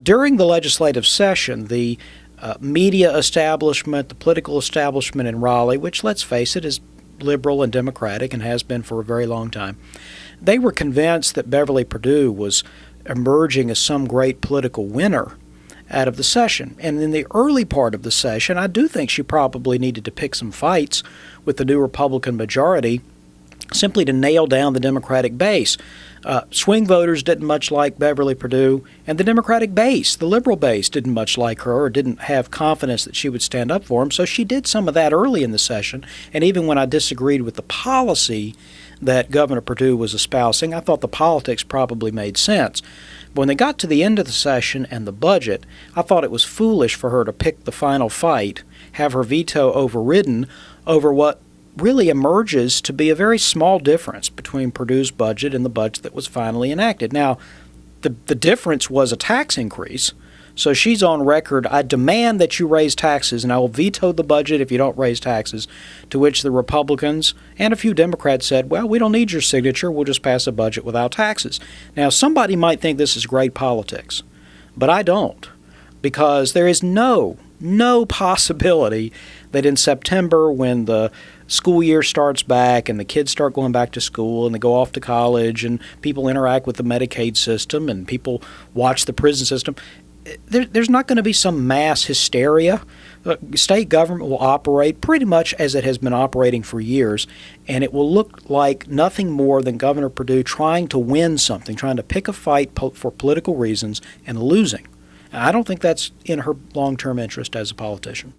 During the legislative session, the media establishment, the political establishment in Raleigh, which, let's face it, is liberal and Democratic and has been for a very long time, they were convinced that Beverly Perdue was emerging as some great political winner out of the session. And in the early part of the session, I do think she probably needed to pick some fights with the new Republican majority simply to nail down the Democratic base. Swing voters didn't much like Beverly Perdue, and the Democratic base, the liberal base, didn't much like her or didn't have confidence that she would stand up for them. So she did some of that early in the session, and even when I disagreed with the policy that Governor Perdue was espousing, I thought the politics probably made sense. But when they got to the end of the session and the budget, I thought it was foolish for her to pick the final fight, have her veto overridden over what really emerges to be a very small difference between Perdue's budget and the budget that was finally enacted. Now, the difference was a tax increase. So she's on record, I demand that you raise taxes, and I will veto the budget if you don't raise taxes, to which the Republicans and a few Democrats said, well, we don't need your signature, we'll just pass a budget without taxes. Now, somebody might think this is great politics, but I don't, because there is no possibility that in September, when the school year starts back and the kids start going back to school and they go off to college and people interact with the Medicaid system and people watch the prison system, there's not going to be some mass hysteria. State government will operate pretty much as it has been operating for years, and it will look like nothing more than Governor Perdue trying to win something, trying to pick a fight for political reasons and losing. I don't think that's in her long-term interest as a politician.